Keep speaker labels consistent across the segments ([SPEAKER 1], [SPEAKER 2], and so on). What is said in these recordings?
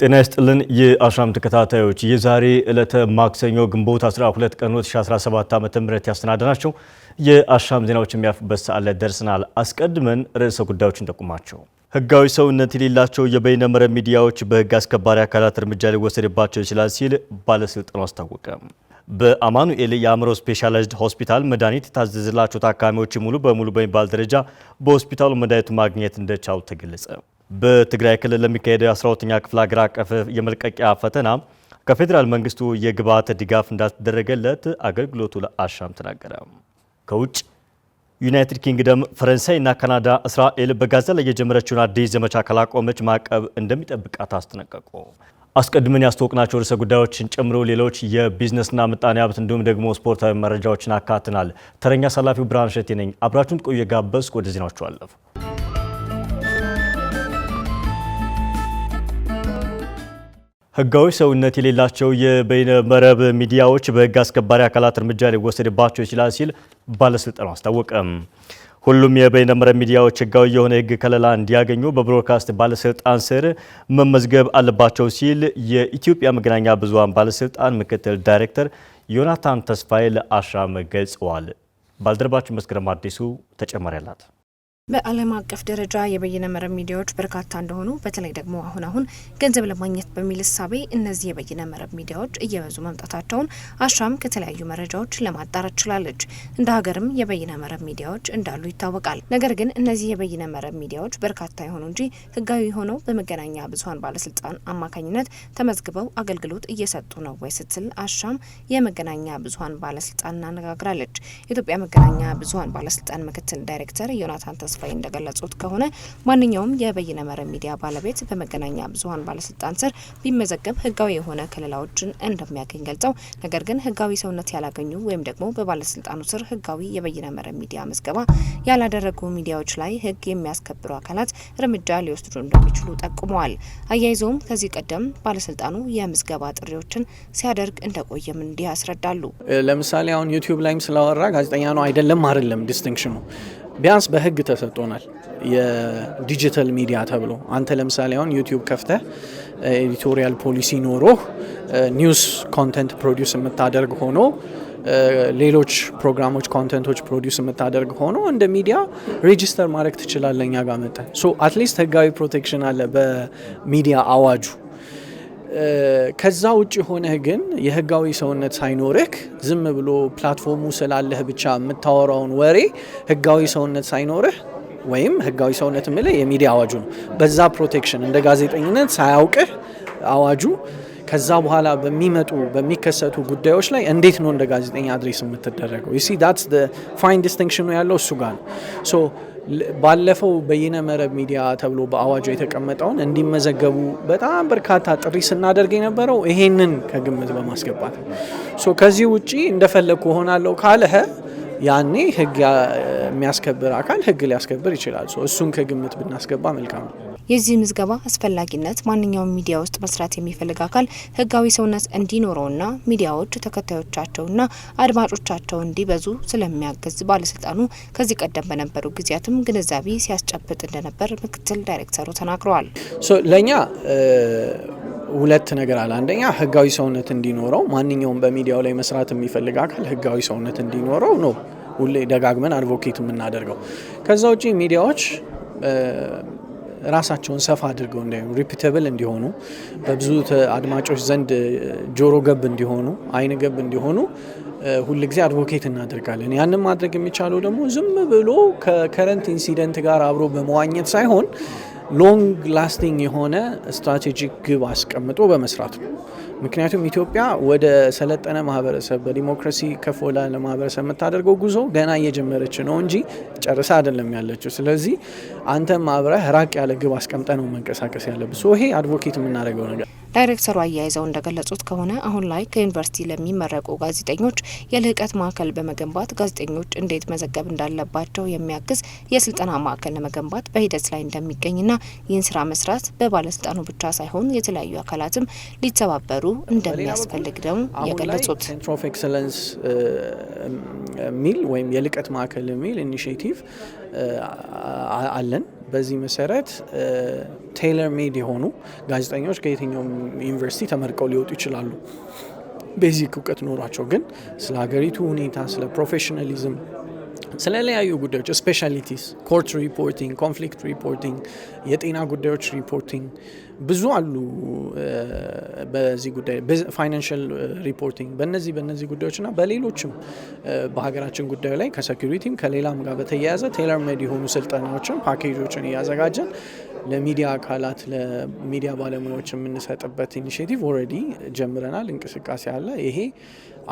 [SPEAKER 1] ጤና ይስጥልን የአሻም ተከታታዮች የዛሬ ዕለተ ማክሰኞ ግንቦት 12 ቀን 2017 ዓ.ም ያስተናደናቸው የአሻም ዜናዎች የሚያልፉበት ሰዓት ላይ ደርሰናል። አስቀድመን ርዕሰ ጉዳዮችን ጠቁማቸው። ህጋዊ ሰውነት የሌላቸው የበይነ መረብ ሚዲያዎች በህግ አስከባሪ አካላት እርምጃ ሊወሰድባቸው ይችላል ሲል ባለስልጣኑ አስታወቀ። በአማኑኤል የአእምሮ ስፔሻላይዝድ ሆስፒታል መድኃኒት የታዘዘላቸው ታካሚዎች ሙሉ በሙሉ በሚባል ደረጃ በሆስፒታሉ መድኃኒቱ ማግኘት እንደቻሉ ተገለጸ። በትግራይ ክልል ለሚካሄደው 12ኛ ክፍለ ሀገር አቀፍ የመልቀቂያ ፈተና ከፌዴራል መንግስቱ የግብዓት ድጋፍ እንዳልተደረገለት አገልግሎቱ ለአሻም ተናገረ። ከውጭ ዩናይትድ ኪንግደም፣ ፈረንሳይ እና ካናዳ እስራኤል በጋዛ ላይ የጀመረችውን አዲስ ዘመቻ ካላቆመች ማዕቀብ እንደሚጠብቃት አስጠነቀቁ። አስቀድመን ያስተዋወቅናቸው ርዕሰ ጉዳዮችን ጨምሮ ሌሎች የቢዝነስና ምጣኔ ሀብት እንዲሁም ደግሞ ስፖርታዊ መረጃዎችን አካትናል። ተረኛ ሰላፊው ብርሃን ሸቴ ነኝ። አብራችሁን ቆዩ የጋበዝኩ ወደ ዜናዎቹ አለፉ። ህጋዊ ሰውነት የሌላቸው የበይነ መረብ ሚዲያዎች በህግ አስከባሪ አካላት እርምጃ ሊወሰድባቸው ይችላል ሲል ባለስልጣኑ አስታወቀ። ሁሉም የበይነ መረብ ሚዲያዎች ህጋዊ የሆነ ህግ ከለላ እንዲያገኙ በብሮድካስት ባለስልጣን ስር መመዝገብ አለባቸው ሲል የኢትዮጵያ መገናኛ ብዙሃን ባለስልጣን ምክትል ዳይሬክተር ዮናታን ተስፋዬ ለአሻም ገልጸዋል። ባልደረባችን መስከረም አዲሱ ተጨማሪ አላት።
[SPEAKER 2] በዓለም አቀፍ ደረጃ የበይነ መረብ ሚዲያዎች በርካታ እንደሆኑ በተለይ ደግሞ አሁን ገንዘብ ለማግኘት በሚል እሳቤ እነዚህ የበይነ መረብ ሚዲያዎች እየበዙ መምጣታቸውን አሻም ከተለያዩ መረጃዎች ለማጣራት ችላለች። እንደ ሀገርም የበይነ መረብ ሚዲያዎች እንዳሉ ይታወቃል። ነገር ግን እነዚህ የበይነ መረብ ሚዲያዎች በርካታ የሆኑ እንጂ ህጋዊ ሆነው በመገናኛ ብዙሃን ባለስልጣን አማካኝነት ተመዝግበው አገልግሎት እየሰጡ ነው ወይ ስትል አሻም የመገናኛ ብዙሃን ባለስልጣን አነጋግራለች። የኢትዮጵያ መገናኛ ብዙሃን ባለስልጣን ምክትል ዳይሬክተር ዮናታን ተስፋዬ እንደገለጹት ከሆነ ማንኛውም የበይነ መረብ ሚዲያ ባለቤት በመገናኛ ብዙሃን ባለስልጣን ስር ቢመዘገብ ህጋዊ የሆነ ከለላዎችን እንደሚያገኝ ገልጸው ነገር ግን ህጋዊ ሰውነት ያላገኙ ወይም ደግሞ በባለስልጣኑ ስር ህጋዊ የበይነ መረብ ሚዲያ ምዝገባ ያላደረጉ ሚዲያዎች ላይ ህግ የሚያስከብሩ አካላት እርምጃ ሊወስዱ እንደሚችሉ ጠቁመዋል። አያይዘውም ከዚህ ቀደም ባለስልጣኑ የምዝገባ ጥሪዎችን ሲያደርግ እንደቆየም እንዲህ ያስረዳሉ።
[SPEAKER 3] ለምሳሌ አሁን ዩቲዩብ ላይም ስላወራ ጋዜጠኛ ነው አይደለም ዲስቲንክሽኑ ቢያንስ በህግ ተሰጥቶናል። የዲጂታል ሚዲያ ተብሎ አንተ ለምሳሌ አሁን ዩቲዩብ ከፍተህ ኤዲቶሪያል ፖሊሲ ኖሮ ኒውስ ኮንቴንት ፕሮዲውስ የምታደርግ ሆኖ ሌሎች ፕሮግራሞች ኮንቴንቶች ፕሮዲውስ የምታደርግ ሆኖ እንደ ሚዲያ ሬጂስተር ማድረግ ትችላለህ እኛ ጋር መጣ። ሶ አትሊስት ህጋዊ ፕሮቴክሽን አለ በሚዲያ አዋጁ። ከዛ ውጭ ሆነህ ግን የህጋዊ ሰውነት ሳይኖርህ ዝም ብሎ ፕላትፎርሙ ስላለህ ብቻ የምታወራውን ወሬ ህጋዊ ሰውነት ሳይኖርህ ወይም ህጋዊ ሰውነት ምለ የሚዲያ አዋጁ ነው። በዛ ፕሮቴክሽን እንደ ጋዜጠኝነት ሳያውቅህ አዋጁ ከዛ በኋላ በሚከሰቱ ጉዳዮች ላይ እንዴት ነው እንደ ጋዜጠኛ አድሬስ የምትደረገው? you see that's the fine distinction ያለው እሱ ጋር ነው። ሶ ባለፈው በይነ መረብ ሚዲያ ተብሎ በአዋጁ የተቀመጠውን እንዲመዘገቡ በጣም በርካታ ጥሪ ስናደርግ የነበረው ይሄንን ከግምት በማስገባት ነው። ሶ ከዚህ ውጪ እንደፈለኩ ሆናለሁ ካለህ ያኔ ህግ የሚያስከብር አካል ህግ ሊያስከብር ይችላል። ሶ እሱን ከግምት ብናስገባ መልካም ነው።
[SPEAKER 2] የዚህ ምዝገባ አስፈላጊነት ማንኛውም ሚዲያ ውስጥ መስራት የሚፈልግ አካል ህጋዊ ሰውነት እንዲኖረውና ሚዲያዎች ተከታዮቻቸውና አድማጮቻቸው እንዲበዙ ስለሚያግዝ ባለስልጣኑ ከዚህ ቀደም በነበሩ ጊዜያትም ግንዛቤ ሲያስጨብጥ እንደነበር ምክትል ዳይሬክተሩ ተናግረዋል።
[SPEAKER 3] ለኛ ሁለት ነገር አለ። አንደኛ ህጋዊ ሰውነት እንዲኖረው ማንኛውም በሚዲያው ላይ መስራት የሚፈልግ አካል ህጋዊ ሰውነት እንዲኖረው ነው ሁሌ ደጋግመን አድቮኬት የምናደርገው። ከዛ ውጪ ሚዲያዎች ራሳቸውን ሰፋ አድርገው እንዲሆኑ ሪፒቴብል እንዲሆኑ በብዙ አድማጮች ዘንድ ጆሮ ገብ እንዲሆኑ አይን ገብ እንዲሆኑ ሁሉ ጊዜ አድቮኬት እናደርጋለን። ያንን ማድረግ የሚቻለው ደግሞ ዝም ብሎ ከከረንት ኢንሲደንት ጋር አብሮ በመዋኘት ሳይሆን ሎንግ ላስቲንግ የሆነ ስትራቴጂክ ግብ አስቀምጦ በመስራት ነው። ምክንያቱም ኢትዮጵያ ወደ ሰለጠነ ማህበረሰብ በዲሞክራሲ ከፍ ወዳለ ማህበረሰብ የምታደርገው ጉዞ ገና እየጀመረች ነው እንጂ ጨርሳ አይደለም ያለችው። ስለዚህ አንተም አብረህ ራቅ ያለ ግብ አስቀምጠ ነው መንቀሳቀስ ያለብህ። ይሄ አድቮኬት የምናደርገው ነገር።
[SPEAKER 2] ዳይሬክተሩ አያይዘው እንደገለጹት ከሆነ አሁን ላይ ከዩኒቨርሲቲ ለሚመረቁ ጋዜጠኞች የልህቀት ማዕከል በመገንባት ጋዜጠኞች እንዴት መዘገብ እንዳለባቸው የሚያግዝ የስልጠና ማዕከል ለመገንባት በሂደት ላይ እንደሚገኝና ይህን ስራ መስራት በባለስልጣኑ ብቻ ሳይሆን የተለያዩ አካላትም ሊተባበሩ እንደሚያስፈልግ ነው የገለጹት።
[SPEAKER 3] ሴንተር ኦፍ ኤክሰለንስ ሚል ወይም የልህቀት ማዕከል ሚል ኢኒሺዬቲቭ አለን በዚህ መሰረት ቴይለር ሜድ የሆኑ ጋዜጠኞች ከየትኛውም ዩኒቨርሲቲ ተመርቀው ሊወጡ ይችላሉ። ቤዚክ እውቀት ኖሯቸው ግን ስለ ሀገሪቱ ሁኔታ፣ ስለ ፕሮፌሽናሊዝም፣ ስለተለያዩ ጉዳዮች ስፔሻሊቲስ፣ ኮርት ሪፖርቲንግ፣ ኮንፍሊክት ሪፖርቲንግ፣ የጤና ጉዳዮች ሪፖርቲንግ ብዙ አሉ። በዚህ ጉዳይ ፋይናንሻል ሪፖርቲንግ በእነዚህ ጉዳዮችና በሌሎችም በሀገራችን ጉዳዩ ላይ ከሴኩሪቲም ከሌላም ጋር በተያያዘ ቴይለር ሜድ የሆኑ ስልጠናዎችን ፓኬጆችን እያዘጋጀን ለሚዲያ አካላት ለሚዲያ ባለሙያዎች የምንሰጥበት ኢኒሼቲቭ ኦልሬዲ ጀምረናል። እንቅስቃሴ አለ። ይሄ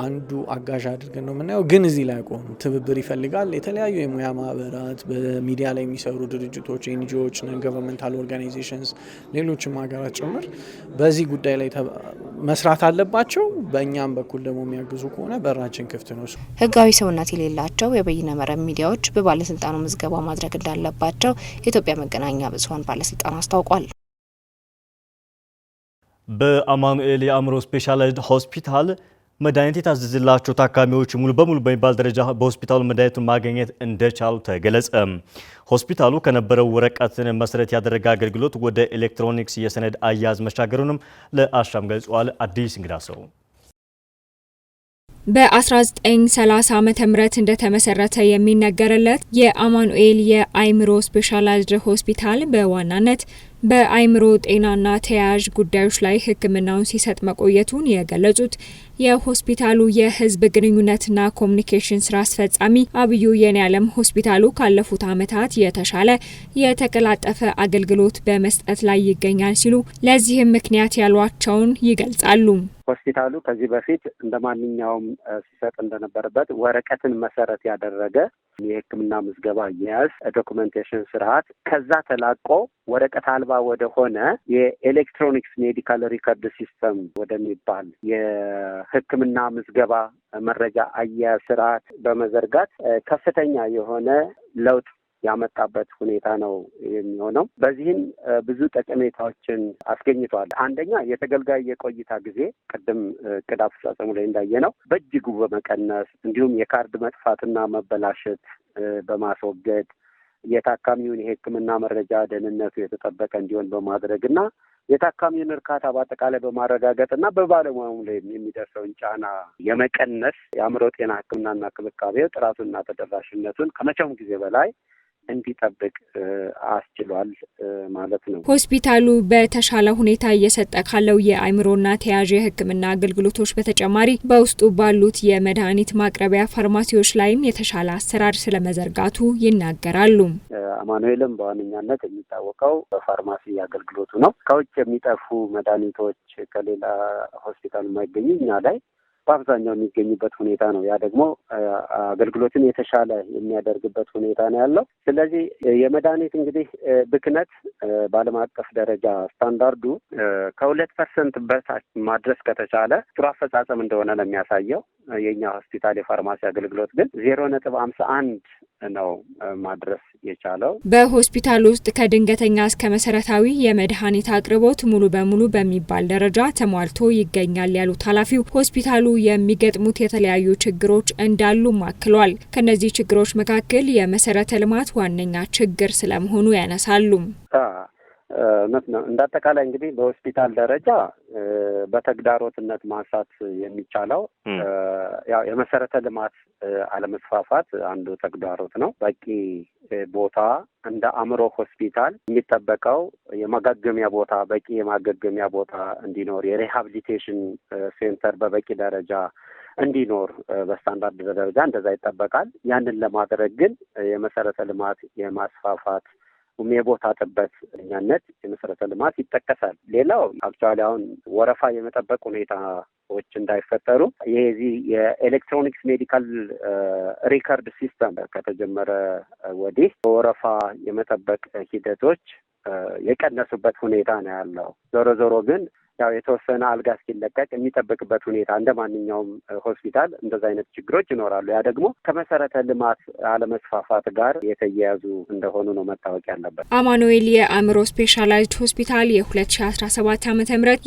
[SPEAKER 3] አንዱ አጋዥ አድርገን ነው የምናየው። ግን እዚህ ላይ ቆም ትብብር ይፈልጋል። የተለያዩ የሙያ ማህበራት፣ በሚዲያ ላይ የሚሰሩ ድርጅቶች፣ ኤንጂኦዎች፣ ነን ገቨርንመንታል ኦርጋናይዜሽንስ፣ ሌሎችም ሀገራት ጭምር በዚህ ጉዳይ ላይ መስራት አለባቸው። በእኛም በኩል ደግሞ የሚያግዙ ከሆነ በራችን ክፍት ነው።
[SPEAKER 2] ህጋዊ ሰውነት የሌላቸው የበይነ መረብ ሚዲያዎች በባለስልጣኑ ምዝገባ ማድረግ እንዳለባቸው የኢትዮጵያ መገናኛ ብዙኃን ባለስልጣን አስታውቋል።
[SPEAKER 1] በአማኑኤል የአእምሮ ስፔሻላይዝድ ሆስፒታል መድኃኒት የታዘዘላቸው ታካሚዎች ሙሉ በሙሉ በሚባል ደረጃ በሆስፒታሉ መድኃኒቱን ማግኘት እንደቻሉ ተገለጸ። ሆስፒታሉ ከነበረው ወረቀትን መሰረት ያደረገ አገልግሎት ወደ ኤሌክትሮኒክስ የሰነድ አያያዝ መሻገሩንም ለአሻም ገልጿል። አዲስ እንግዳ ሰው
[SPEAKER 4] በ1930 ዓመተ ምህረት እንደተመሰረተ የሚነገርለት የአማኑኤል የአእምሮ ስፔሻላይዝድ ሆስፒታል በዋናነት በአእምሮ ጤናና ተያያዥ ጉዳዮች ላይ ሕክምናውን ሲሰጥ መቆየቱን የገለጹት የሆስፒታሉ የህዝብ ግንኙነትና ኮሚኒኬሽን ስራ አስፈጻሚ አብዩ የኔዓለም ሆስፒታሉ ካለፉት ዓመታት የተሻለ የተቀላጠፈ አገልግሎት በመስጠት ላይ ይገኛል ሲሉ ለዚህም ምክንያት ያሏቸውን ይገልጻሉ።
[SPEAKER 5] ሆስፒታሉ ከዚህ በፊት እንደ ማንኛውም ሲሰጥ እንደነበረበት ወረቀትን መሰረት ያደረገ የህክምና ምዝገባ አያያዝ ዶኩሜንቴሽን ስርዓት ከዛ ተላቆ ወረቀት አልባ ወደ ሆነ የኤሌክትሮኒክስ ሜዲካል ሪከርድ ሲስተም ወደሚባል የህክምና ምዝገባ መረጃ አያያዝ ስርዓት በመዘርጋት ከፍተኛ የሆነ ለውጥ ያመጣበት ሁኔታ ነው የሚሆነው። በዚህም ብዙ ጠቀሜታዎችን አስገኝቷል። አንደኛ የተገልጋይ የቆይታ ጊዜ ቅድም እቅድ አፈጻጸሙ ላይ እንዳየነው በእጅጉ በመቀነስ እንዲሁም የካርድ መጥፋትና መበላሸት በማስወገድ የታካሚውን የህክምና መረጃ ደህንነቱ የተጠበቀ እንዲሆን በማድረግና የታካሚውን እርካታ በአጠቃላይ በማረጋገጥና በባለሙያውም ላይ የሚደርሰውን ጫና የመቀነስ የአእምሮ ጤና ህክምናና እንክብካቤው ጥራቱንና ተደራሽነቱን ከመቼውም ጊዜ በላይ እንዲጠብቅ አስችሏል ማለት ነው።
[SPEAKER 4] ሆስፒታሉ በተሻለ ሁኔታ እየሰጠ ካለው የአእምሮና ተያያዥ የህክምና አገልግሎቶች በተጨማሪ በውስጡ ባሉት የመድኃኒት ማቅረቢያ ፋርማሲዎች ላይም የተሻለ አሰራር ስለመዘርጋቱ ይናገራሉ።
[SPEAKER 5] አማኑኤልም በዋነኛነት የሚታወቀው በፋርማሲ አገልግሎቱ ነው። ከውጭ የሚጠፉ መድኃኒቶች ከሌላ ሆስፒታል የማይገኙ እኛ ላይ በአብዛኛው የሚገኝበት ሁኔታ ነው። ያ ደግሞ አገልግሎትን የተሻለ የሚያደርግበት ሁኔታ ነው ያለው። ስለዚህ የመድኃኒት እንግዲህ ብክነት በዓለም አቀፍ ደረጃ ስታንዳርዱ ከ2% በታች ማድረስ ከተቻለ ጥሩ አፈጻጸም እንደሆነ ነው የሚያሳየው። የኛ ሆስፒታል የፋርማሲ አገልግሎት ግን 0.51 ነው ማድረስ የቻለው።
[SPEAKER 4] በሆስፒታል ውስጥ ከድንገተኛ እስከ መሰረታዊ የመድኃኒት አቅርቦት ሙሉ በሙሉ በሚባል ደረጃ ተሟልቶ ይገኛል ያሉት ኃላፊው ሆስፒታሉ የሚገጥሙት የተለያዩ ችግሮች እንዳሉም አክሏል። ከነዚህ ችግሮች መካከል የመሰረተ ልማት ዋነኛ ችግር ስለመሆኑ ያነሳሉ።
[SPEAKER 5] እውነት ነው። እንደ አጠቃላይ እንግዲህ በሆስፒታል ደረጃ በተግዳሮትነት ማንሳት የሚቻለው ያው የመሰረተ ልማት አለመስፋፋት አንዱ ተግዳሮት ነው። በቂ ቦታ እንደ አእምሮ ሆስፒታል የሚጠበቀው የማገገሚያ ቦታ በቂ የማገገሚያ ቦታ እንዲኖር፣ የሪሃቢሊቴሽን ሴንተር በበቂ ደረጃ እንዲኖር በስታንዳርድ ደረጃ እንደዛ ይጠበቃል። ያንን ለማድረግ ግን የመሰረተ ልማት የማስፋፋት የቦታ ጥበት እኛነት የመሰረተ ልማት ይጠቀሳል። ሌላው አክቹዋሊ አሁን ወረፋ የመጠበቅ ሁኔታዎች እንዳይፈጠሩ የዚህ የኤሌክትሮኒክስ ሜዲካል ሪከርድ ሲስተም ከተጀመረ ወዲህ በወረፋ የመጠበቅ ሂደቶች የቀነሱበት ሁኔታ ነው ያለው። ዞሮ ዞሮ ግን ያው የተወሰነ አልጋ እስኪለቀቅ የሚጠበቅበት ሁኔታ እንደ ማንኛውም ሆስፒታል እንደዛ አይነት ችግሮች ይኖራሉ። ያ ደግሞ ከመሰረተ ልማት አለመስፋፋት ጋር የተያያዙ እንደሆኑ ነው መታወቅ ያለበት።
[SPEAKER 4] አማኑኤል የአእምሮ ስፔሻላይዝድ ሆስፒታል የ2017 ዓ.ም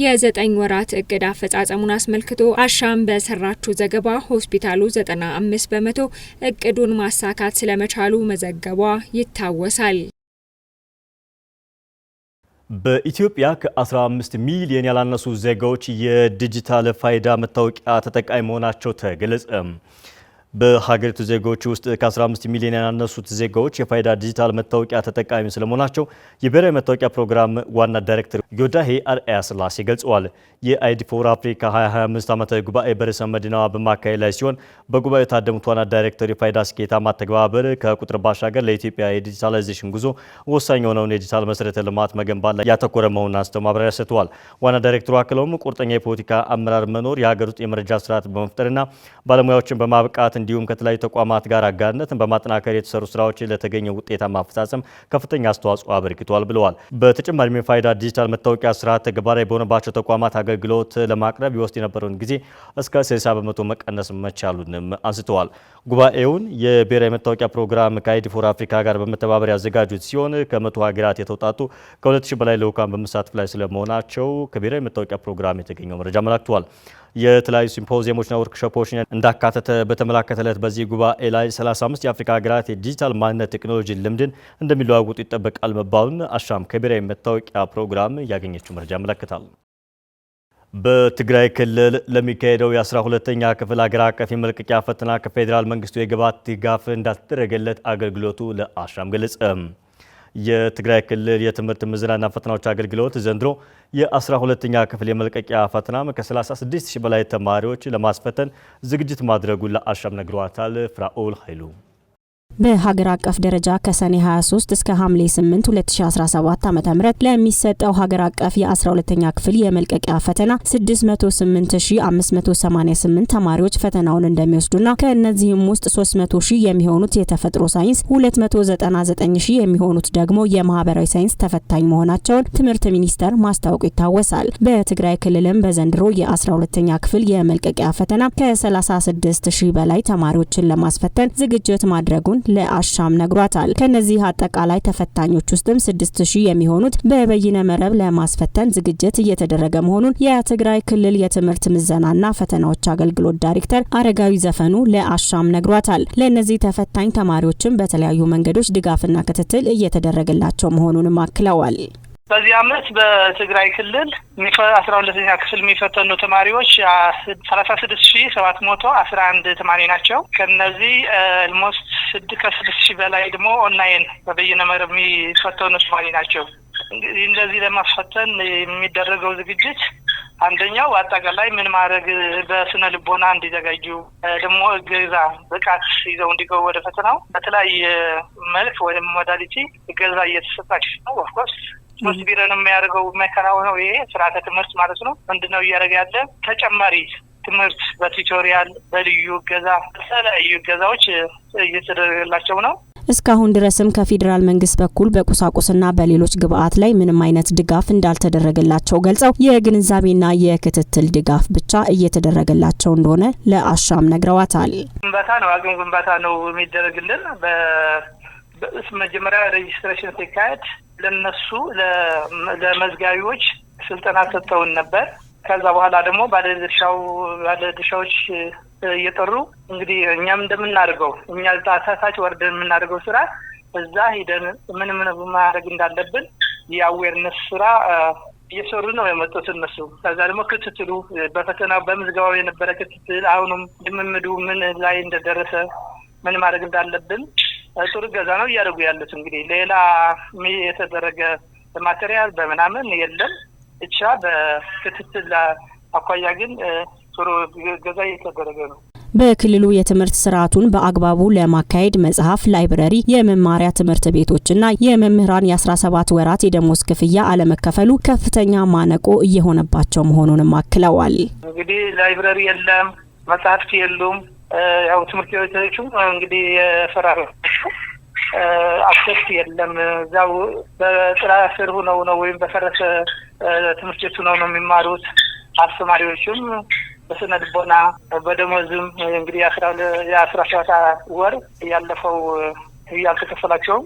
[SPEAKER 4] የ9 ወራት እቅድ አፈጻጸሙን አስመልክቶ አሻም በሰራችው ዘገባ ሆስፒታሉ 95% እቅዱን ማሳካት ስለመቻሉ መዘገቧ ይታወሳል።
[SPEAKER 1] በኢትዮጵያ ከ15 ሚሊዮን ያላነሱ ዜጋዎች የዲጂታል ፋይዳ መታወቂያ ተጠቃሚ መሆናቸው ተገለጸ። በሀገሪቱ ዜጎች ውስጥ ከ15 ሚሊዮን ያላነሱት ዜጋዎች የፋይዳ ዲጂታል መታወቂያ ተጠቃሚ ስለመሆናቸው የብሔራዊ መታወቂያ ፕሮግራም ዋና ዳይሬክተር ዮዳሄ አርአያ ስላሴ ገልጸዋል። የአይዲ ፎር አፍሪካ 2025 ዓመታዊ ጉባኤ በርዕሰ መዲናዋ በማካሄድ ላይ ሲሆን በጉባኤው የታደሙት ዋና ዳይሬክተር የፋይዳ ስኬታማ ተግባበር ከቁጥር ባሻገር ለኢትዮጵያ የዲጂታላይዜሽን ጉዞ ወሳኝ የሆነውን የዲጂታል መሰረተ ልማት መገንባት ላይ ያተኮረ መሆኑን አንስተው ማብራሪያ ሰጥተዋል። ዋና ዳይሬክተሩ አክለውም ቁርጠኛ የፖለቲካ አመራር መኖር፣ የሀገር ውስጥ የመረጃ ስርዓት በመፍጠርና ባለሙያዎችን በማብቃት እንዲሁም ከተለያዩ ተቋማት ጋር አጋርነትን በማጠናከር የተሰሩ ስራዎች ለተገኘ ውጤታማ አፈጻጸም ከፍተኛ አስተዋጽኦ አበርክቷል ብለዋል። በተጨማሪም የፋይዳ ዲጂታል መታወቂያ ስርዓት ተግባራዊ በሆነባቸው ተቋማት አገልግሎት ለማቅረብ ይወስድ የነበረውን ጊዜ እስከ 60 በመቶ መቀነስ መቻሉንም አንስተዋል። ጉባኤውን የብሔራዊ መታወቂያ ፕሮግራም ከአይዲ ፎር አፍሪካ ጋር በመተባበር ያዘጋጁት ሲሆን ከ100 ሀገራት የተውጣጡ ከ2000 በላይ ልዑካን በመሳተፍ ላይ ስለመሆናቸው ከብሔራዊ መታወቂያ ፕሮግራም የተገኘው መረጃ አመላክቷል። የተለያዩ ሲምፖዚየሞችና ወርክሾፖችን እንዳካተተ በተመላከተለት በዚህ ጉባኤ ላይ 35 የአፍሪካ ሀገራት የዲጂታል ማንነት ቴክኖሎጂ ልምድን እንደሚለዋወጡ ይጠበቃል መባሉን አሻም ከብሔራዊ መታወቂያ ፕሮግራም ያገኘችው መረጃ ያመለክታል። በትግራይ ክልል ለሚካሄደው የ12ኛ ክፍል ሀገር አቀፍ የመልቀቂያ ፈተና ከፌዴራል መንግስቱ የግብዓት ድጋፍ እንዳልተደረገለት አገልግሎቱ ለአሻም ገለጸ። የትግራይ ክልል የትምህርት ምዘናና ፈተናዎች አገልግሎት ዘንድሮ የ12ኛ ክፍል የመልቀቂያ ፈተና ከ36,000 በላይ ተማሪዎች ለማስፈተን ዝግጅት ማድረጉን ለአሻም ነግሯታል። ፍራኦል ኃይሉ
[SPEAKER 6] በሀገር አቀፍ ደረጃ ከሰኔ 23 እስከ ሐምሌ 8 2017 ዓ.ም ለሚሰጠው ሀገር አቀፍ የ12ኛ ክፍል የመልቀቂያ ፈተና 608,588 ተማሪዎች ፈተናውን እንደሚወስዱና ከእነዚህም ውስጥ 300,000 የሚሆኑት የተፈጥሮ ሳይንስ፣ 299,000 የሚሆኑት ደግሞ የማህበራዊ ሳይንስ ተፈታኝ መሆናቸውን ትምህርት ሚኒስቴር ማስታወቁ ይታወሳል። በትግራይ ክልልም በዘንድሮ የ12ኛ ክፍል የመልቀቂያ ፈተና ከ36,000 በላይ ተማሪዎችን ለማስፈተን ዝግጅት ማድረጉን ለአሻም ነግሯታል። ከነዚህ አጠቃላይ ተፈታኞች ውስጥም 6,000 የሚሆኑት በበይነ መረብ ለማስፈተን ዝግጅት እየተደረገ መሆኑን የትግራይ ክልል የትምህርት ምዘናና ፈተናዎች አገልግሎት ዳይሬክተር አረጋዊ ዘፈኑ ለአሻም ነግሯታል። ለነዚህ ተፈታኝ ተማሪዎችም በተለያዩ መንገዶች ድጋፍና ክትትል እየተደረገላቸው መሆኑንም አክለዋል።
[SPEAKER 7] በዚህ ዓመት በትግራይ ክልል 12ኛ ክፍል የሚፈተኑ ተማሪዎች 36,711 ተማሪ ናቸው። ከነዚህ ኦልሞስት ከ6,000 በላይ ደግሞ ኦንላይን በበይነ መረብ የሚፈተኑ ተማሪ ናቸው። እንግዲህ እንደዚህ ለማስፈተን የሚደረገው ዝግጅት አንደኛው አጠቃላይ ምን ማድረግ በስነ ልቦና እንዲዘጋጁ ደግሞ እገዛ ብቃት ይዘው እንዲገቡ ወደ ፈተናው በተለያየ መልክ ወይም ሞዳሊቲ እገዛ እየተሰጣቸው ነው። ኦፍኮርስ ትምህርት ቢሮ ነው የሚያደርገው የሚያከናውነው ይሄ ስርዓተ ትምህርት ማለት ነው። ምንድነው እያደረገ ያለ ተጨማሪ ትምህርት በቲዩቶሪያል በልዩ እገዛ በተለያዩ እገዛዎች እየተደረገላቸው ነው።
[SPEAKER 6] እስካሁን ድረስም ከፌዴራል መንግስት በኩል በቁሳቁስና በሌሎች ግብአት ላይ ምንም አይነት ድጋፍ እንዳልተደረገላቸው ገልጸው የግንዛቤና የክትትል ድጋፍ ብቻ እየተደረገላቸው እንደሆነ ለአሻም ነግረዋታል።
[SPEAKER 7] ግንባታ ነው አቅም ግንባታ ነው የሚደረግልን። በመጀመሪያ ሬጂስትሬሽን ሲካሄድ ለነሱ ለመዝጋቢዎች ስልጠና ሰጥተውን ነበር። ከዛ በኋላ ደግሞ ባለድርሻዎች እየጠሩ እንግዲህ እኛም እንደምናደርገው እኛ ታች ወርደን የምናደርገው ስራ እዛ ሄደን ምን ማድረግ እንዳለብን የአዌርነስ ስራ እየሰሩ ነው የመጡት እነሱ። ከዛ ደግሞ ክትትሉ በፈተናው በምዝገባው የነበረ ክትትል አሁንም ልምምዱ ምን ላይ እንደደረሰ ምን ማድረግ እንዳለብን ጥሩ ገዛ ነው እያደረጉ ያሉት። እንግዲህ ሌላ የተደረገ ማቴሪያል በምናምን የለም ብቻ በክትትል አኳያ ግን ጥሩ ገዛ እየተደረገ ነው።
[SPEAKER 6] በክልሉ የትምህርት ስርዓቱን በአግባቡ ለማካሄድ መጽሐፍ፣ ላይብረሪ፣ የመማሪያ ትምህርት ቤቶችና የመምህራን የ17 ወራት የደሞዝ ክፍያ አለመከፈሉ ከፍተኛ ማነቆ እየሆነባቸው መሆኑንም አክለዋል።
[SPEAKER 7] እንግዲህ ላይብረሪ የለም፣ መጽሐፍት የሉም። ያው ትምህርት ቤቶቹ እንግዲህ የፈራረሱ አክሰስ የለም። እዛው በጥላ ስር ሆነው ነው ወይም በፈረሰ ትምህርት ቤት ሆነው ነው የሚማሩት። አስተማሪዎችም በስነ ልቦና በደሞዝም እንግዲህ የ17 ወር ያለፈው ያልተከፈላቸውም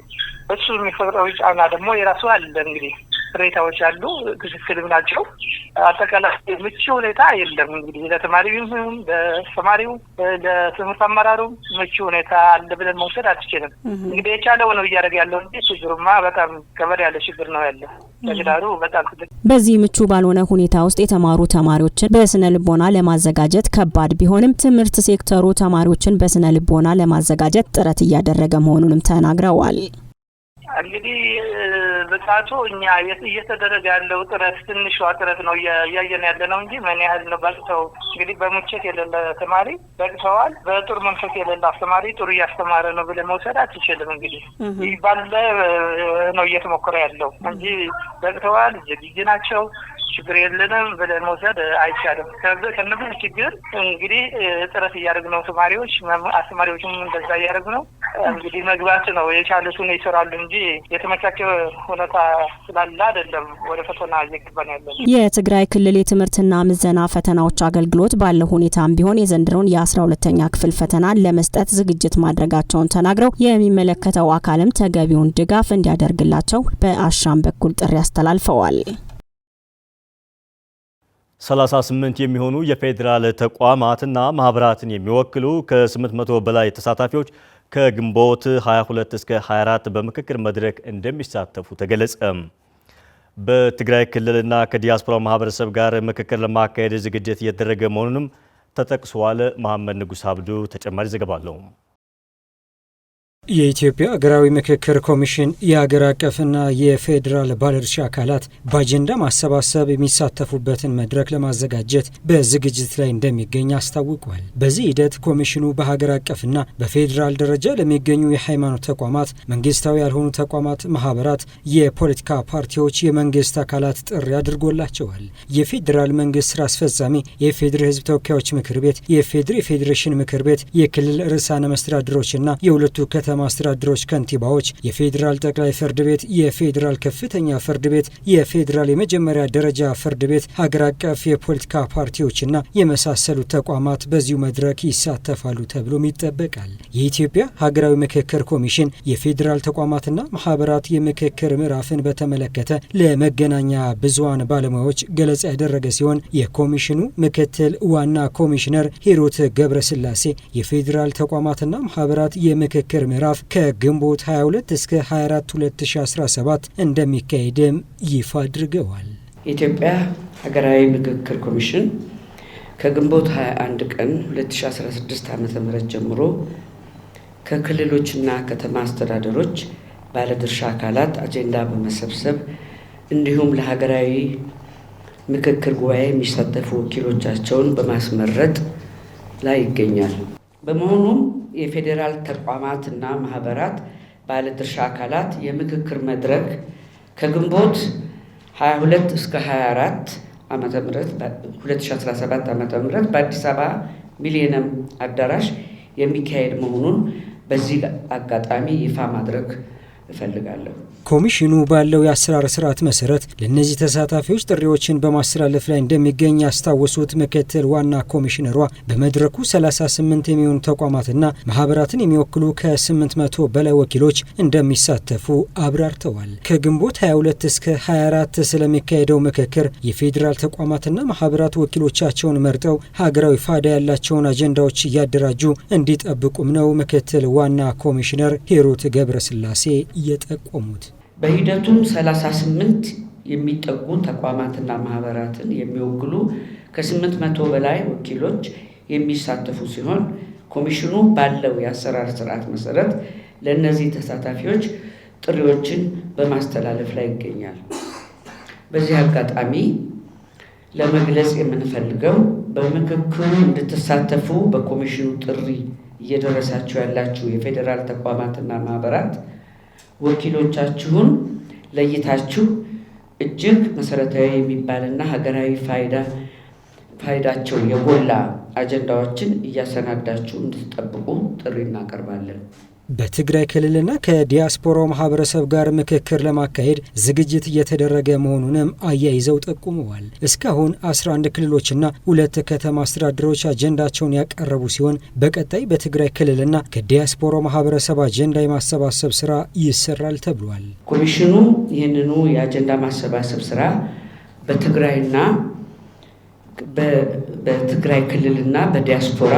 [SPEAKER 7] እሱ የሚፈጥረው ጫና ደግሞ የራሱ አለ። እንግዲህ ቅሬታዎች አሉ፣ ትክክልም ናቸው። አጠቃላይ ምቹ ሁኔታ የለም። እንግዲህ ለተማሪውም ለተማሪው ለትምህርት አመራሩ ምቹ ሁኔታ አለ ብለን መውሰድ አትችልም። እንግዲህ የቻለው ነው እያደረገ ያለው እንጂ ችግሩማ በጣም ከበድ ያለ ችግር ነው ያለ። ተግዳሩ በጣም ትልቅ።
[SPEAKER 6] በዚህ ምቹ ባልሆነ ሁኔታ ውስጥ የተማሩ ተማሪዎችን በስነ ልቦና ለማዘጋጀት ከባድ ቢሆንም ትምህርት ሴክተሩ ተማሪዎችን በስነ ልቦና ለማዘጋጀት ጥረት እያደረገ መሆኑንም ተናግረዋል።
[SPEAKER 7] እንግዲህ በጣቱ እኛ እየተደረገ ያለው ጥረት ትንሿ ጥረት ነው እያየን ያለ ነው እንጂ ምን ያህል ነው በቅተው እንግዲህ በሙቸት የሌለ ተማሪ በቅተዋል፣ በጥሩ መንፈስ የሌለ አስተማሪ ጥሩ እያስተማረ ነው ብለን መውሰድ አትችልም። እንግዲህ ባለ ነው እየተሞከረ ያለው እንጂ በቅተዋል፣ ዝግጁ ናቸው፣ ችግር የለንም ብለን መውሰድ አይቻልም። ከነዚህ ችግር እንግዲህ ጥረት እያደረጉ ነው ተማሪዎች፣ አስተማሪዎችም እንደዛ እያደረጉ ነው። እንግዲህ መግባት ነው የቻሉትን ይሰራሉ እንጂ የተመቻቸ ሁኔታ ስላለ አይደለም ወደ ፈተና እየገባን ያለን።
[SPEAKER 6] የትግራይ ክልል የትምህርትና ምዘና ፈተናዎች አገልግሎት ባለው ሁኔታም ቢሆን የዘንድሮውን የ12ኛ ክፍል ፈተና ለመስጠት ዝግጅት ማድረጋቸውን ተናግረው የሚመለከተው አካልም ተገቢውን ድጋፍ እንዲያደርግላቸው በአሻም በኩል ጥሪ አስተላልፈዋል።
[SPEAKER 1] 38 የሚሆኑ የፌዴራል ተቋማትና ማህበራትን የሚወክሉ ከ800 በላይ ተሳታፊዎች ከግንቦት 22 እስከ 24 በምክክር መድረክ እንደሚሳተፉ ተገለጸ። በትግራይ ክልልና ከዲያስፖራ ማህበረሰብ ጋር ምክክር ለማካሄድ ዝግጅት እየተደረገ መሆኑንም ተጠቅሷል። መሐመድ ንጉስ አብዱ ተጨማሪ ዘገባ አለው።
[SPEAKER 8] የኢትዮጵያ ሀገራዊ ምክክር ኮሚሽን የሀገር አቀፍና የፌዴራል ባለድርሻ አካላት በአጀንዳ ማሰባሰብ የሚሳተፉበትን መድረክ ለማዘጋጀት በዝግጅት ላይ እንደሚገኝ አስታውቋል። በዚህ ሂደት ኮሚሽኑ በሀገር አቀፍና በፌዴራል ደረጃ ለሚገኙ የሃይማኖት ተቋማት፣ መንግስታዊ ያልሆኑ ተቋማት፣ ማህበራት፣ የፖለቲካ ፓርቲዎች፣ የመንግስት አካላት ጥሪ አድርጎላቸዋል። የፌዴራል መንግስት ስራ አስፈጻሚ፣ የፌዴራል ህዝብ ተወካዮች ምክር ቤት፣ የፌዴራል ፌዴሬሽን ምክር ቤት፣ የክልል ርዕሳነ መስተዳድሮችና የሁለቱ ከተማ አስተዳደሮች ከንቲባዎች፣ የፌዴራል ጠቅላይ ፍርድ ቤት፣ የፌዴራል ከፍተኛ ፍርድ ቤት፣ የፌዴራል የመጀመሪያ ደረጃ ፍርድ ቤት፣ ሀገር አቀፍ የፖለቲካ ፓርቲዎችና የመሳሰሉ ተቋማት በዚሁ መድረክ ይሳተፋሉ ተብሎም ይጠበቃል። የኢትዮጵያ ሀገራዊ ምክክር ኮሚሽን የፌዴራል ተቋማትና ማህበራት የምክክር ምዕራፍን በተመለከተ ለመገናኛ ብዙሃን ባለሙያዎች ገለጻ ያደረገ ሲሆን የኮሚሽኑ ምክትል ዋና ኮሚሽነር ሂሩት ገብረስላሴ የፌዴራል ተቋማትና ማህበራት የምክክር ምዕራፍ ከግንቦት 22 እስከ 24 2017 እንደሚካሄድም ይፋ አድርገዋል።
[SPEAKER 9] የኢትዮጵያ ሀገራዊ ምክክር ኮሚሽን ከግንቦት 21 ቀን 2016 ዓ.ም ጀምሮ ከክልሎችና ከተማ አስተዳደሮች ባለድርሻ አካላት አጀንዳ በመሰብሰብ እንዲሁም ለሀገራዊ ምክክር ጉባኤ የሚሳተፉ ወኪሎቻቸውን በማስመረጥ ላይ ይገኛል። በመሆኑም የፌዴራል ተቋማትና ማህበራት ባለድርሻ አካላት የምክክር መድረክ ከግንቦት 22 እስከ 24 ዓመተ ምህረት 2017 ዓመተ ምህረት በአዲስ አበባ ሚሊኒየም አዳራሽ የሚካሄድ መሆኑን በዚህ አጋጣሚ ይፋ ማድረግ እፈልጋለሁ።
[SPEAKER 8] ኮሚሽኑ ባለው የአሰራር ስርዓት መሰረት ለእነዚህ ተሳታፊዎች ጥሪዎችን በማስተላለፍ ላይ እንደሚገኝ ያስታወሱት ምክትል ዋና ኮሚሽነሯ በመድረኩ 38 የሚሆኑ ተቋማትና ማህበራትን የሚወክሉ ከ800 በላይ ወኪሎች እንደሚሳተፉ አብራርተዋል። ከግንቦት 22 እስከ 24 ስለሚካሄደው ምክክር የፌዴራል ተቋማትና ማህበራት ወኪሎቻቸውን መርጠው ሀገራዊ ፋይዳ ያላቸውን አጀንዳዎች እያደራጁ እንዲጠብቁም ነው ምክትል ዋና ኮሚሽነር ሂሩት ገብረስላሴ የጠቆሙት።
[SPEAKER 9] በሂደቱም 38 የሚጠጉ ተቋማትና ማህበራትን የሚወክሉ ከ800 በላይ ወኪሎች የሚሳተፉ ሲሆን ኮሚሽኑ ባለው የአሰራር ስርዓት መሰረት ለእነዚህ ተሳታፊዎች ጥሪዎችን በማስተላለፍ ላይ ይገኛል። በዚህ አጋጣሚ ለመግለጽ የምንፈልገው በምክክሩ እንድትሳተፉ በኮሚሽኑ ጥሪ እየደረሳችሁ ያላችሁ የፌዴራል ተቋማትና ማህበራት ወኪሎቻችሁን ለይታችሁ እጅግ መሰረታዊ የሚባልና ሀገራዊ ፋይዳቸው የጎላ አጀንዳዎችን እያሰናዳችሁ እንድትጠብቁ ጥሪ እናቀርባለን።
[SPEAKER 8] በትግራይ ክልልና ከዲያስፖራው ማህበረሰብ ጋር ምክክር ለማካሄድ ዝግጅት እየተደረገ መሆኑንም አያይዘው ጠቁመዋል። እስካሁን 11 ክልሎችና 2 ከተማ አስተዳደሮች አጀንዳቸውን ያቀረቡ ሲሆን በቀጣይ በትግራይ ክልልና ከዲያስፖራው ማህበረሰብ አጀንዳ የማሰባሰብ ስራ ይሰራል ተብሏል።
[SPEAKER 9] ኮሚሽኑ ይህንኑ የአጀንዳ ማሰባሰብ ስራ በትግራይ ክልልና በዲያስፖራ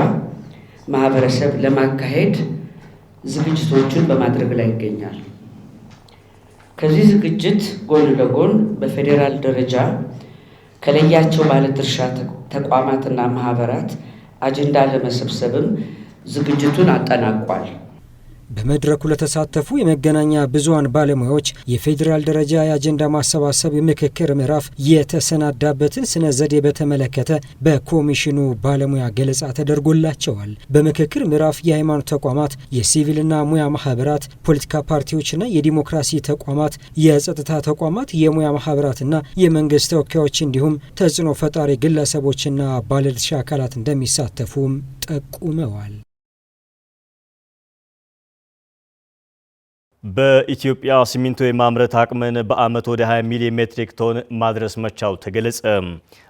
[SPEAKER 9] ማህበረሰብ ለማካሄድ ዝግጅቶችን በማድረግ ላይ ይገኛል። ከዚህ ዝግጅት ጎን ለጎን በፌዴራል ደረጃ ከለያቸው ባለድርሻ ተቋማትና ማህበራት አጀንዳ ለመሰብሰብም ዝግጅቱን አጠናቋል።
[SPEAKER 8] በመድረኩ ለተሳተፉ የመገናኛ ብዙሃን ባለሙያዎች የፌዴራል ደረጃ የአጀንዳ ማሰባሰብ የምክክር ምዕራፍ የተሰናዳበትን ስነ ዘዴ በተመለከተ በኮሚሽኑ ባለሙያ ገለጻ ተደርጎላቸዋል። በምክክር ምዕራፍ የሃይማኖት ተቋማት፣ የሲቪልና ሙያ ማህበራት፣ ፖለቲካ ፓርቲዎችና የዲሞክራሲ ተቋማት፣ የጸጥታ ተቋማት፣ የሙያ ማህበራትና የመንግስት ተወካዮች እንዲሁም ተጽዕኖ ፈጣሪ ግለሰቦችና ባለድርሻ አካላት እንደሚሳተፉም ጠቁመዋል።
[SPEAKER 1] በኢትዮጵያ ሲሚንቶ የማምረት አቅምን በአመት ወደ 20 ሚሊዮን ሜትሪክ ቶን ማድረስ መቻሉ ተገለጸ።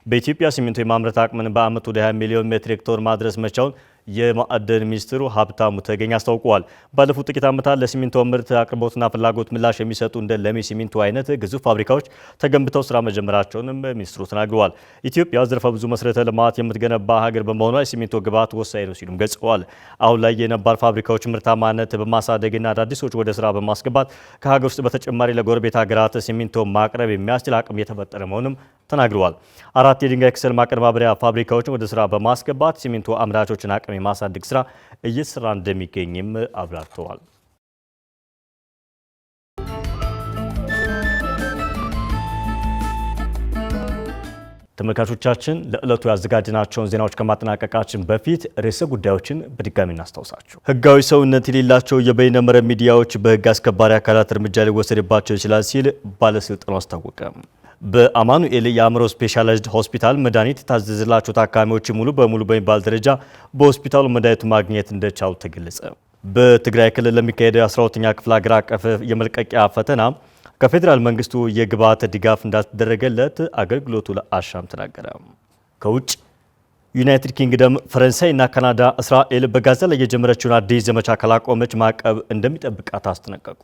[SPEAKER 1] በኢትዮጵያ ሲሚንቶ የማምረት አቅምን በአመት ወደ 20 ሚሊዮን ሜትሪክ ቶን ማድረስ መቻሉን የማዕድን ሚኒስትሩ ሀብታሙ ተገኝ አስታውቀዋል። ባለፉት ጥቂት ዓመታት ለሲሚንቶ ምርት አቅርቦትና ፍላጎት ምላሽ የሚሰጡ እንደ ለሚ ሲሚንቶ አይነት ግዙፍ ፋብሪካዎች ተገንብተው ስራ መጀመራቸውንም ሚኒስትሩ ተናግረዋል። ኢትዮጵያ ዘርፈ ብዙ መሰረተ ልማት የምትገነባ ሀገር በመሆኗ የሲሚንቶ ግብዓት ወሳኝ ነው ሲሉም ገልጸዋል። አሁን ላይ የነባር ፋብሪካዎች ምርታማነት በማሳደግና አዳዲሶች ወደ ስራ በማስገባት ከሀገር ውስጥ በተጨማሪ ለጎረቤት ሀገራት ሲሚንቶ ማቅረብ የሚያስችል አቅም የተፈጠረ መሆኑንም ተናግረዋል። 4 የድንጋይ ከሰል ማቀነባበሪያ ፋብሪካዎችን ወደ ስራ በማስገባት ሲሚንቶ አምራቾችን አቅም የማሳደግ ስራ እየተሰራ እንደሚገኝም አብራርተዋል። ተመልካቾቻችን ለዕለቱ ያዘጋጅናቸውን ዜናዎች ከማጠናቀቃችን በፊት ርዕሰ ጉዳዮችን በድጋሚ እናስታውሳችሁ። ህጋዊ ሰውነት የሌላቸው የበይነ መረብ ሚዲያዎች በህግ አስከባሪ አካላት እርምጃ ሊወሰድባቸው ይችላል ሲል ባለስልጣኑ አስታወቀ። በአማኑኤል የአእምሮ ስፔሻላይዝድ ሆስፒታል መድኃኒት የታዘዘላቸው ታካሚዎች ሙሉ በሙሉ በሚባል ደረጃ በሆስፒታሉ መድኃኒቱ ማግኘት እንደቻሉ ተገለጸ። በትግራይ ክልል ለሚካሄደው 12ኛ ክፍል ሀገር አቀፍ የመልቀቂያ ፈተና ከፌዴራል መንግስቱ የግብዓት ድጋፍ እንዳልተደረገለት አገልግሎቱ ለአሻም ተናገረ። ከውጭ ዩናይትድ ኪንግደም፣ ፈረንሳይና ካናዳ እስራኤል በጋዛ ላይ የጀመረችውን አዲስ ዘመቻ ካላቆመች ማዕቀብ እንደሚጠብቃት አስጠነቀቁ።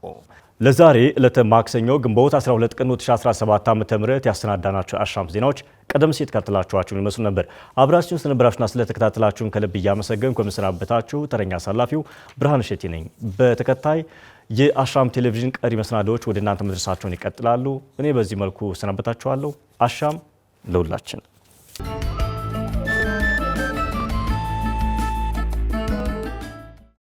[SPEAKER 1] ለዛሬ ዕለተ ማክሰኞ ግንቦት 12 ቀን 2017 ዓ.ም ያሰናዳናቸው አሻም ዜናዎች ቀደም ሲል ተከታተላችሁን ይመስሉ ነበር። አብራችሁን ስለነበራችሁና ስለተከታተላችሁን ከልብ እያመሰገንኩ የምሰናበታችሁ ተረኛ አሳላፊው ብርሃን እሸቴ ነኝ። በተከታይ የአሻም ቴሌቪዥን ቀሪ መሰናዶዎች ወደ እናንተ መድረሳቸውን ይቀጥላሉ። እኔ በዚህ መልኩ ሰናበታችኋለሁ። አሻም ለሁላችን!